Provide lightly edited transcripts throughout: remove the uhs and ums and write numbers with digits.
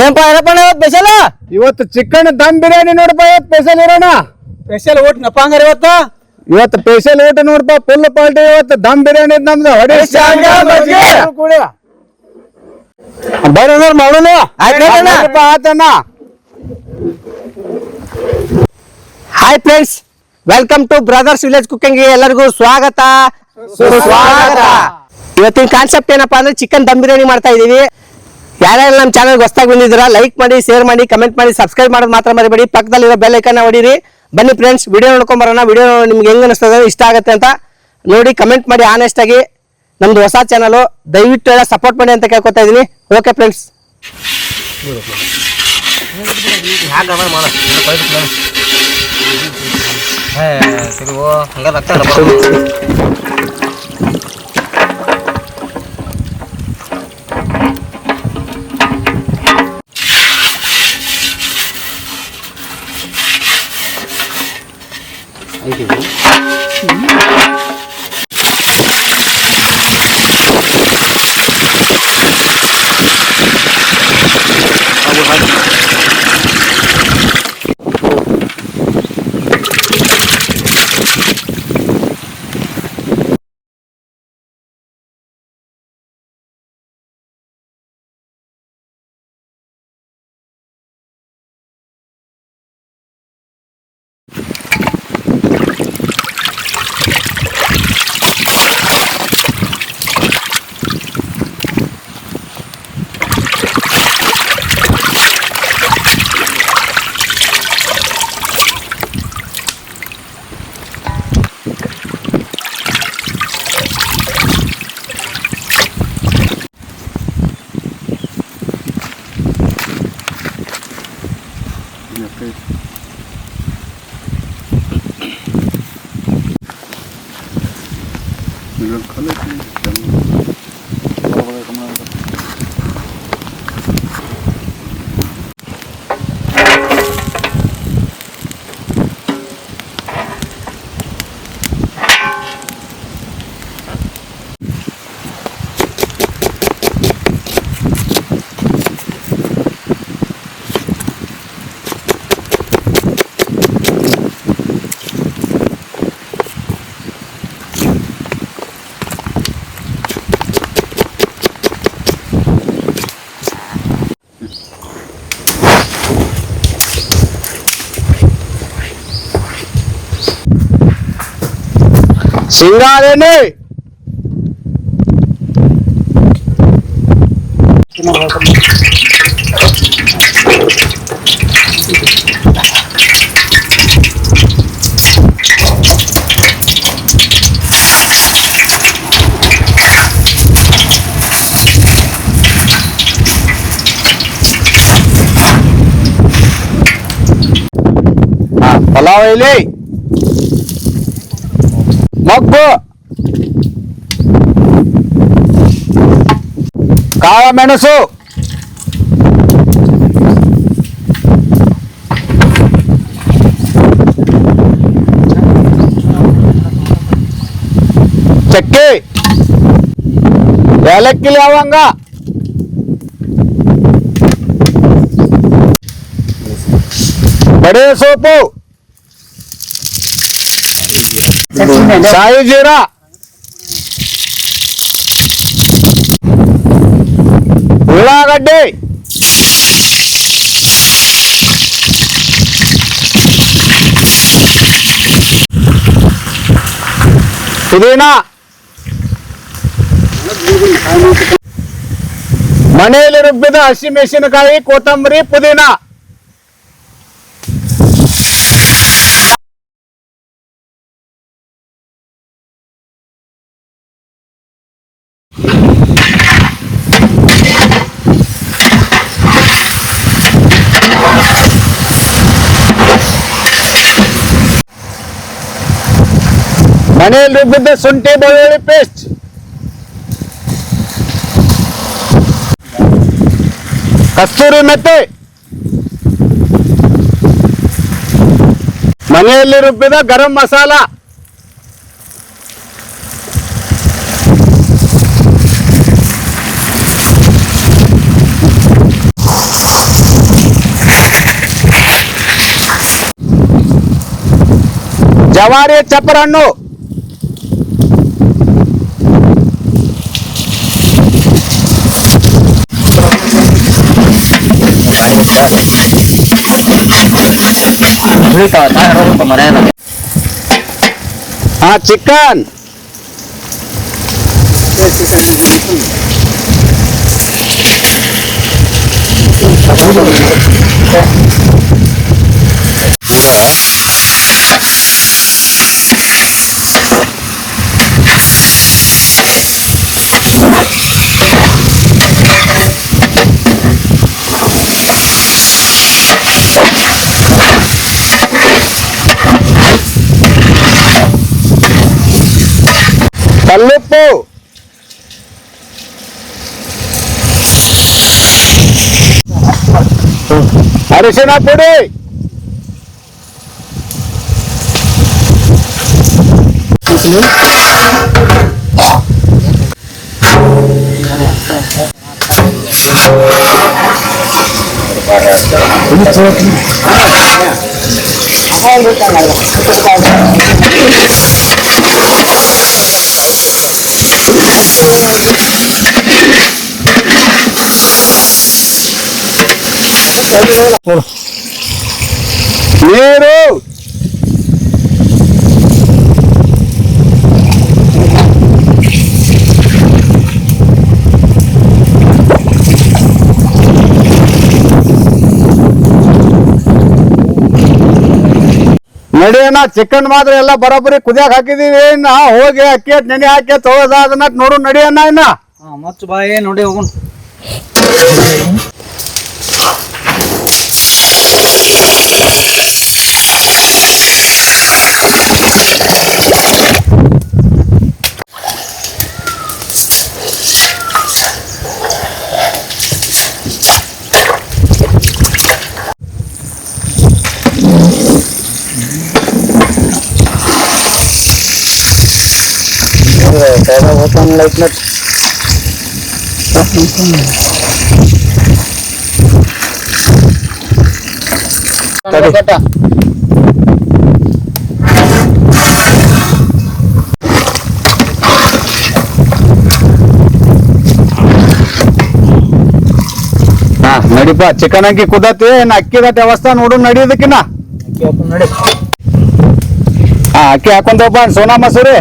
ಏನಪ್ಪ ಏನಪ್ಪ ಸ್ಪೆಷಲ್ ಇವತ್ತು ಚಿಕನ್ ದಮ್ ಬಿರಿಯಾನಿ ನೋಡಪ್ಪ. ಇವತ್ತು ಸ್ಪೆಷಲ್ ಇರೋಣ. ಸ್ಪೆಷಲ್ ಊಟ ನಪ್ಪ ಹಂಗಾರ ಇವತ್ತು ಸ್ಪೆಷಲ್ ಊಟ ನೋಡಪ್ಪ. ಫುಲ್ ಪಾರ್ಟಿ ಇವತ್ತು ದಮ್ ಬಿರಿಯಾನಿ ನಮ್ದು. ಬರ್ರಿ ಮಾಡೋಣ. ಆತಣ್ಣ. Hi friends, welcome to brothers village cooking. ಎಲ್ಲರಿಗೂ ಸ್ವಾಗತ ಸುಸ್ವಾಗತ. ಇವತ್ತಿನ ಕಾನ್ಸೆಪ್ಟ್ ಏನಪ್ಪಾ ಅಂದ್ರೆ ಚಿಕನ್ ದಮ್ ಬಿರಿಯಾನಿ ಮಾಡ್ತಾ ಇದೀವಿ. ಯಾರ್ಯಾರು ನಮ್ಮ ಚಾನಲ್ ಹೊಸದಾಗಿ ಬಂದಿದ್ದೀರಾ ಲೈಕ್ ಮಾಡಿ, ಶೇರ್ ಮಾಡಿ, ಕಮೆಂಟ್ ಮಾಡಿ, ಸಬ್ಸ್ಕ್ರೈಬ್ ಮಾಡೋದು ಮಾತ್ರ ಮರಿಬೇಡಿ. ಪಕ್ಕದಲ್ಲಿರೋ ಬೆಲ್ ಐಕನ್ ಹೊಡೀರಿ. ಬನ್ನಿ ಫ್ರೆಂಡ್ಸ್, ವಿಡಿಯೋ ನೋಡ್ಕೊಂಡ್ ಬರೋಣ. ವಿಡಿಯೋ ನಿಮ್ಗೆ ಹೆಂಗ್ ಅನಿಸ್ತದೆ, ಇಷ್ಟ ಆಗುತ್ತೆ ಅಂತ ನೋಡಿ ಕಮೆಂಟ್ ಮಾಡಿ. ಆನೆಸ್ಟ್ ಆಗಿ ನಮ್ದು ಹೊಸ ಚಾನಲ್, ದಯವಿಟ್ಟು ಎಲ್ಲ ಸಪೋರ್ಟ್ ಮಾಡಿ ಅಂತ ಕೇಳ್ಕೊತಾ ಇದೀನಿ. ಓಕೆ ಫ್ರೆಂಡ್ಸ್, ಸಿಂಗಾರೇನೆ ಪಲಾವ್ ಎಲೆ, ಮೊಗ್ಗು, ಕಾಳ ಮೆಣಸು, ಚಕ್ಕೆ, ಏಲಕ್ಕಿ, ಲವಂಗ, ಬಡೆ ಸೋಪು, ಶಾಹಿ ಜೀರಾ, ಉಳ್ಳಾಗಡ್ಡಿ, ಪುದೀನ, ಮನೆಯಲ್ಲಿ ರುಬ್ಬಿದ ಹಸಿಮೆಣಸಿನಕಾಯಿ, ಕೊತ್ತಂಬರಿ, ಪುದೀನ, ಮನೆಯಲ್ಲಿ ರುಬ್ಬಿದ್ದ ಶುಂಠಿ ಬೆಳ್ಳುಳ್ಳಿ ಪೇಸ್ಟ್, ಕಸ್ತೂರಿ ಮೆಥಿ, ಮನೆಯಲ್ಲಿ ರುಬ್ಬಿದ ಗರಂ ಮಸಾಲ, ಜವಾರಿ ಚಪ್ಪರ ಹಣ್ಣು, ಚಿಕನ್, ಕಲ್ಲುಪ್ಪು, ಅರಿಶಿನ ಪುಡಿ, ನೀರು, ನಡಿಯಣ್ಣ. ಚಿಕನ್ ಮಾತ್ರ ಎಲ್ಲ ಬರೋಬ್ಬರಿ ಕುದಿಯಾಕ ಹಾಕಿದೀವಿ. ನಾ ಹೋಗಿ ಅಕ್ಕಿ ನೆನೆ ಹಾಕಿ ತೊಳೆದ ಅದನ್ನ ನೋಡು ನಡಿಯಣ್ಣ. ಇನ್ನ ಮಚ್ಚ ಬಾಯಿ ನೋಡಿ ಹೋಗೋಣ. Open light ನಡಿಪ. ಚಿಕನ್ ಅಕ್ಕಿ ಕುದತಿ, ಅಕ್ಕಿದ ವ್ಯವಸ್ಥೆ ನೋಡು ನಡಿಯೋದಕ್ಕಿನ್ನ. ಅಕ್ಕಿ ಹಾಕೊಂಡಪ್ಪ ಸೋನಾ ಮಸೂರಿ.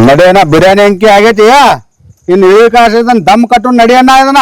ನಡಿಯಣ್ಣ. ಬಿರಿಯಾನಿ ಅಂಕಿ ಆಗೈತಿ. ಇನ್ನು ಇಳಿ ಕಾಸ ದಮ್ ಕಟ್ಟು ನಡಿಯಣ್ಣ ಇದನ್ನ.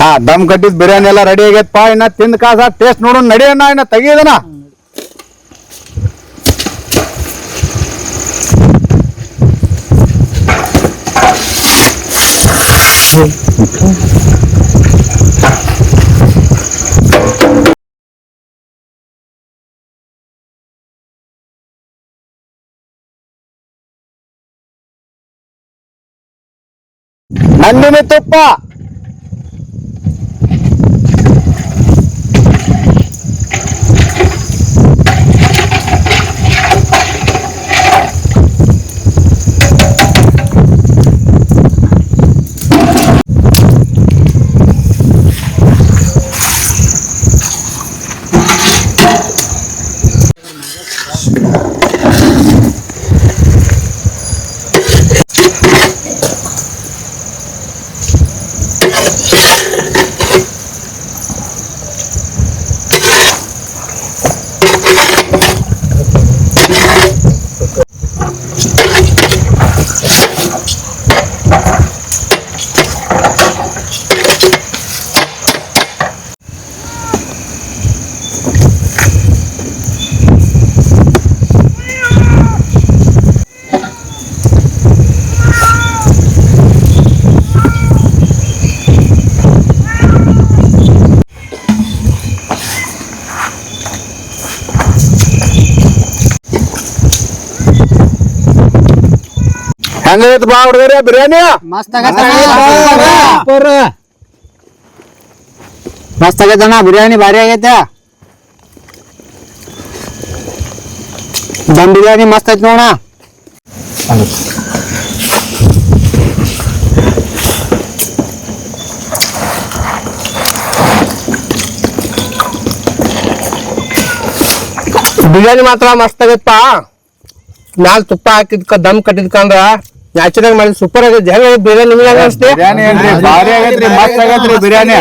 ಹಾ ದಮ್ ಕಟ್ಟಿದ್ ಬಿರಿಯಾನಿ ಎಲ್ಲ ರೆಡಿ ಆಗೈತಪ್ಪ. ಇನ್ನ ತಿಂದ ಕಾಸ ಟೇಸ್ಟ್ ನೋಡೋಣ, ನಡಿಯಣ್ಣ. ಇನ್ನ ತೆಗಿಯೋದನ ನಂದಿನಿ ತುಪ್ಪ, ಹೆಂಗೈತ್ ಬಾ ಹುಡುಗರ ಬಿರಿಯಾನಿ? ಮಸ್ತ್ ಆಗೈತಣ್ಣ, ಬಿರಿಯಾನಿ ಭಾರಿ ಆಗೈತೆ. ದಮ್ ಬಿರಿಯಾನಿ ಮಸ್ತ್ ಐತಿ ನೋಡ. ಬಿರಿಯಾನಿ ಮಾತ್ರ ಮಸ್ತ್ ಆಗೈತಪ್ಪ. ಮ್ಯಾಲ ತುಪ್ಪ ಹಾಕಿದ್ಕ ದಮ್ ಕಟ್ಟಿದ್ಕಂದ್ರ ನ್ಯಾಚುರಲ್ ಮಾಡಿ ಸೂಪರ್ ಆಗೈತಿ. ಹೆಂಗ ಬಿರಿಯಾನಿ ನಿಮ್ಗೆ ಹೆಂಗ ಅನ್ಸ್ತಿ? ಬಿರಿಯಾನಿ ಏನ್ರಿ ಭಾರಿ ಆಗೈತ್ರಿ, ಮಸ್ತ್ ಆಗೈತ್ರಿ ಬಿರಿಯಾನಿ.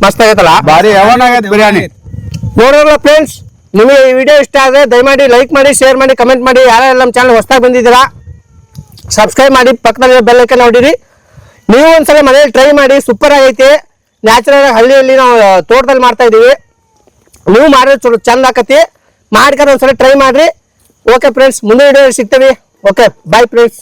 ಮಸ್ತ್ ಆಗೈತಲ್ಲ, ಭಾರಿ ಯಾವನ್ ಆಗೈತ್ ಬಿರಿಯಾನಿ. ನೋಡೋಲ್ಲ ಫ್ರೆಂಡ್ಸ್, ನಿಮಗೆ ಈ ವಿಡಿಯೋ ಇಷ್ಟ ಆದ್ರೆ ದಯಮಾಡಿ ಲೈಕ್ ಮಾಡಿ, ಶೇರ್ ಮಾಡಿ, ಕಮೆಂಟ್ ಮಾಡಿ. ಯಾರೆಲ್ಲ ನಮ್ಮ ಚಾನಲ್ ಹೊಸದಾಗಿ ಬಂದಿದ್ದೀರಾ ಸಬ್ಸ್ಕ್ರೈಬ್ ಮಾಡಿ, ಪಕ್ಕದಲ್ಲಿ ಬೆಲ್ ಐಕಾನ್ ನೋಡಿರಿ. ನೀವು ಒಂದ್ಸಲ ಮನೇಲಿ ಟ್ರೈ ಮಾಡಿ, ಸೂಪರ್ ಆಗೈತಿ. ನ್ಯಾಚುರಲ್ ಹಳ್ಳಿಯಲ್ಲಿ ನಾವು ತೋಟದಲ್ಲಿ ಮಾಡ್ತಾ ಇದೀವಿ. ನೀವು ಮಾಡೋದು ಚಲೋ ಚಂದ ಆಕತಿ. ಮಾಡ್ಕೊಂಡು ಒಂದ್ಸಲ ಟ್ರೈ ಮಾಡ್ರಿ. ಓಕೆ ಫ್ರೆಂಡ್ಸ್, ಮುಂದೆ ವಿಡಿಯೋ ಸಿಗ್ತೀವಿ. Okay bye friends.